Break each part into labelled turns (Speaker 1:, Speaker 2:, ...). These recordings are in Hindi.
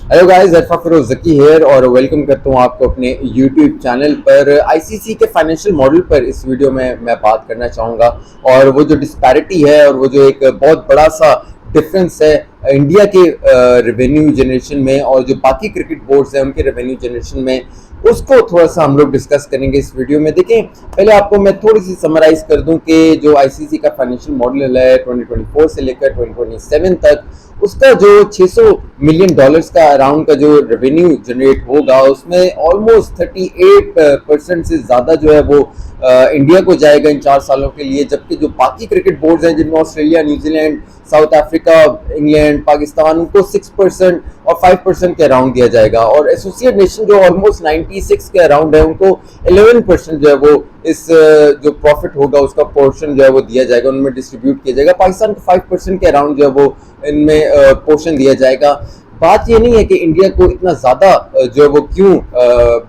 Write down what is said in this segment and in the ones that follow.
Speaker 1: Hello guys, Arfa Firoz Zaki here और वेलकम करता हूँ आपको अपने यूट्यूब चैनल पर। आईसीसी के फाइनेंशियल मॉडल पर इस वीडियो में मैं बात करना चाहूँगा। और वो जो डिस्पैरिटी है और वो जो एक बहुत बड़ा सा डिफरेंस है इंडिया के रेवेन्यू जनरेशन में और जो बाकी क्रिकेट बोर्ड्स हैं उनके रेवेन्यू जनरेशन में, उसको थोड़ा सा हम लोग डिस्कस करेंगे इस वीडियो में। देखें, पहले आपको मैं थोड़ी सी समराइज कर दूं कि जो आईसीसी का फाइनेंशियल मॉडल है 2024 से लेकर 2027 तक, उसका जो 600 मिलियन डॉलर्स का अराउंड का जो रेवेन्यू जनरेट होगा, उसमें ऑलमोस्ट 38% से ज़्यादा जो है वो इंडिया को जाएगा इन 4 सालों के लिए। जबकि जो बाकी क्रिकेट बोर्ड्स हैं जिनमें Australia, New Zealand, south Africa, England, Pakistan, उनको 6% और 5% के अराउंड दिया जाएगा। और एसोसिएट नेशन जो ऑलमोस्ट 96 के अराउंड है, उनको 11% जो है वो इस जो प्रॉफिट होगा उसका पोर्शन जो है वो दिया जाएगा, उनमें डिस्ट्रीब्यूट किया जाएगा। पाकिस्तान को 5% के अराउंड जो है वो इनमें पोर्शन दिया जाएगा। बात ये नहीं है कि इंडिया को इतना ज़्यादा जो है वो क्यों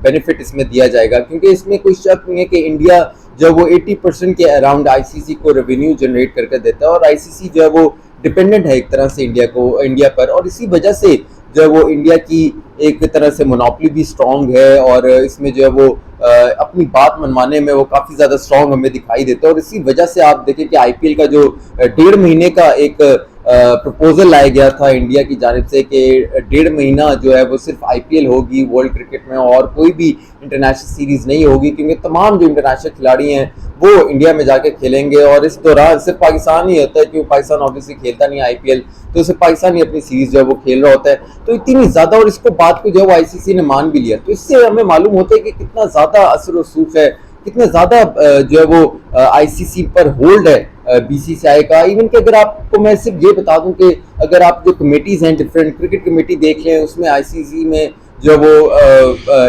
Speaker 1: बेनिफिट इसमें दिया जाएगा, क्योंकि इसमें कोई शक नहीं है कि इंडिया जो वो 80% के अराउंड आईसीसी को रेवेन्यू जनरेट करके देता है। और आईसीसी जो है वो डिपेंडेंट है एक तरह से इंडिया पर, और इसी वजह से जो है वो इंडिया की एक तरह से मोनोपोली भी स्ट्रांग है और इसमें जो है वो अपनी बात मनवाने में वो काफ़ी ज़्यादा स्ट्रांग हमें दिखाई देता है। और इसी वजह से आप देखें कि आईपीएल का जो 1.5 महीने का एक प्रपोजल लाया गया था इंडिया की जानिब से कि 1.5 महीना जो है वो सिर्फ आईपीएल होगी वर्ल्ड क्रिकेट में और कोई भी इंटरनेशनल सीरीज नहीं होगी, क्योंकि तमाम जो इंटरनेशनल खिलाड़ी हैं वो इंडिया में जाके खेलेंगे। और इस दौरान सिर्फ पाकिस्तान ही होता है, क्योंकि पाकिस्तान ऑब्वियसली खेलता नहीं आईपीएल, तो सिर्फ पाकिस्तान ही अपनी सीरीज जो है वो खेल रहा होता है। तो इतनी ज़्यादा, और इसको बात को जो है वो आईसीसी ने मान भी लिया, तो इससे हमें मालूम होता है कि कितना ज़्यादा असर रसूख है, कितना ज़्यादा जो है वो आईसीसी पर होल्ड है बीसीसीआई का। इवन कि अगर आपको मैं सिर्फ ये बता दूं कि अगर आप जो कमेटीज़ हैं, डिफरेंट क्रिकेट कमेटी देख लें, उसमें आईसीसी में जो वो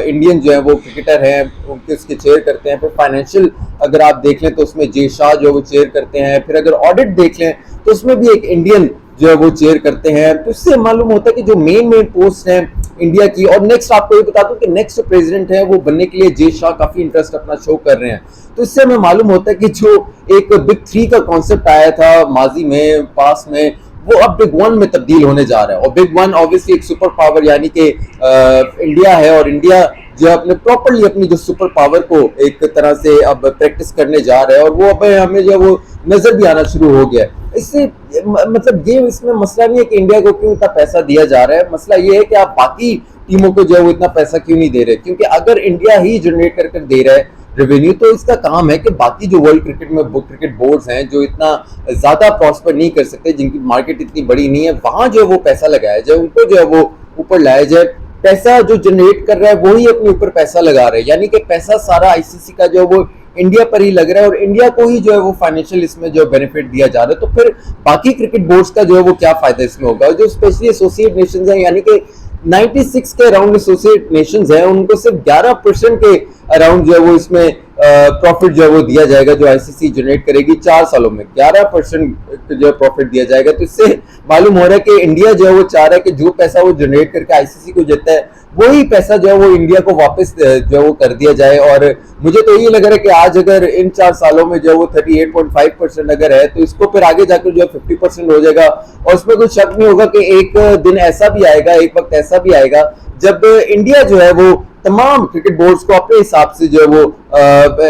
Speaker 1: इंडियन जो है वो क्रिकेटर हैं उनके उसके चेयर करते हैं। फिर फाइनेंशियल अगर आप देख लें तो उसमें जय शाह जो वो चेयर करते हैं। फिर अगर ऑडिट देख लें तो उसमें भी एक इंडियन जो है वो चेयर करते हैं। तो इससे मालूम होता है कि जो मेन पोस्ट हैं इंडिया की। और नेक्स्ट आपको ये बता दूं कि नेक्स्ट प्रेसिडेंट है वो बनने के लिए जय शाह काफी इंटरेस्ट अपना शो कर रहे हैं। तो इससे हमें मालूम होता है कि जो एक बिग 3 का कॉन्सेप्ट आया था माजी में, पास में, वो अब बिग 1 में तब्दील होने जा रहा है। और बिग 1 ऑब्वियसली एक सुपर पावर यानी कि इंडिया है, और इंडिया जो अपने प्रॉपरली अपनी जो सुपर पावर को एक तरह से अब प्रैक्टिस करने जा रहा है, और वो अब हमें जो वो नजर भी आना शुरू हो गया है। इससे मतलब ये इसमें मसला नहीं है कि इंडिया को क्यों इतना पैसा दिया जा रहा है, मसला ये है कि आप बाकी टीमों को जो है वो इतना पैसा क्यों नहीं दे रहे। क्योंकि अगर इंडिया ही जनरेट कर दे रहा है रेवेन्यू, तो इसका काम है कि बाकी जो वर्ल्ड क्रिकेट में क्रिकेट बोर्ड्स हैं जो इतना ज्यादा प्रॉस्पर नहीं कर सकते, जिनकी मार्केट इतनी बड़ी नहीं है, वहां जो है वो पैसा लगाया जाए, उनको जो है वो ऊपर लाया जाए। पैसा जो जनरेट कर रहा है वही अपने ऊपर पैसा लगा रहे हैं, यानी कि पैसा सारा आईसीसी का जो वो इंडिया पर ही लग रहा है और इंडिया को ही जो है वो फाइनेंशियल इसमें जो बेनिफिट दिया जा रहा है। तो फिर बाकी क्रिकेट बोर्ड्स का जो है वो क्या फायदा इसमें होगा। जो स्पेशली एसोसिएट नेशंस हैं, यानी कि 96 के अराउंड एसोसिएट नेशंस हैं, उनको सिर्फ 11% के अराउंड जो है वो इसमें प्रॉफिट जो है वो दिया जाएगा, जो आईसीसी जनरेट करेगी 4 सालों में 11% जो है प्रॉफिट दिया जाएगा। तो इससे मालूम हो रहा है कि इंडिया जो है वो चाह रहा है कि जो पैसा वो जनरेट करके आईसीसी को देता है वही पैसा जो है वो इंडिया को वापस जो है वो कर दिया जाए। और मुझे तो ये लग रहा है कि आज अगर इन 4 सालों में जो है वो 38.5% अगर है, तो इसको फिर आगे जाकर जो है 50% हो जाएगा। और उसमें कुछ शक नहीं होगा कि एक दिन ऐसा भी आएगा, एक वक्त ऐसा भी आएगा जब इंडिया जो है वो तमाम क्रिकेट बोर्ड्स को अपने हिसाब से जो है वो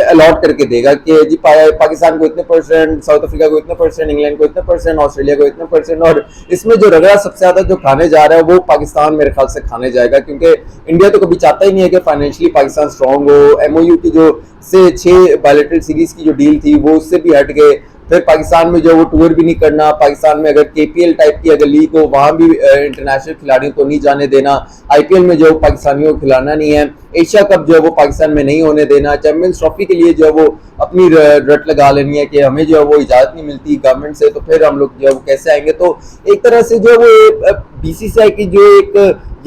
Speaker 1: अलॉट करके देगा कि जी पाकिस्तान को इतने %, साउथ अफ्रीका को इतने %, इंग्लैंड को इतने %, ऑस्ट्रेलिया को इतने %। और इसमें जो रगड़ा सबसे ज्यादा जो खाने जा रहा है वो पाकिस्तान मेरे ख्याल से खाने जाएगा, क्योंकि इंडिया तो कभी चाहता ही नहीं है कि फाइनेंशियली पाकिस्तान स्ट्रांग हो। एमओयू की जो से 6 बायलैटरल सीरीज की जो डील थी वो उससे भी हट गए। फिर पाकिस्तान में जो वो टूर भी नहीं करना, पाकिस्तान में अगर केपीएल टाइप की अगर लीग हो वहां भी इंटरनेशनल खिलाड़ियों को नहीं जाने देना, आईपीएल में जो पाकिस्तानियों को खिलाना नहीं है, एशिया कप जो है वो पाकिस्तान में नहीं होने देना, चैंपियंस ट्रॉफी के लिए जो है वो अपनी रट लगा लेनी है कि हमें जो है वो इजाजत नहीं मिलती गवर्नमेंट से, तो फिर हम लोग जो है वो कैसे आएंगे। तो एक तरह से जो है वो बीसीसीआई की जो एक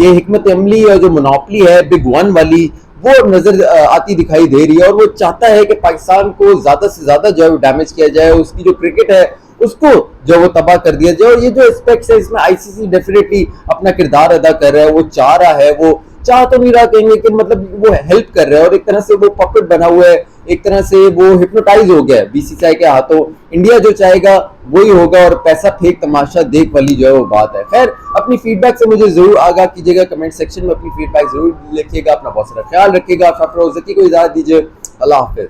Speaker 1: ये हिकमत अमली और जो मोनोपोली है बिग 1 वाली, वो नजर आती दिखाई दे रही है। और वो चाहता है कि पाकिस्तान को ज्यादा से ज्यादा जो है डैमेज किया जाए, उसकी जो क्रिकेट है उसको जो वो तबाह कर दिया जाए। और ये जो एस्पेक्ट्स है इसमें आईसीसी डेफिनेटली अपना किरदार अदा कर रहा है, वो चाह रहा है, वो चाह तो नहीं रहा कहेंगे कि मतलब वो हेल्प कर रहा है, और एक तरह से वो पपेट बना हुआ है, एक तरह से वो हिप्नोटाइज हो गया है बीसीसीआई के हाथों। इंडिया जो चाहेगा वही होगा, और पैसा फेंक तमाशा देख वाली जो है वो बात है। खैर, अपनी फीडबैक से मुझे जरूर आगाह कीजिएगा, कमेंट सेक्शन में अपनी फीडबैक जरूर लिखिएगा। अपना बहुत सारा ख्याल रखिएगा। जकी को इजाजत दीजिए, अल्लाह हाफिज।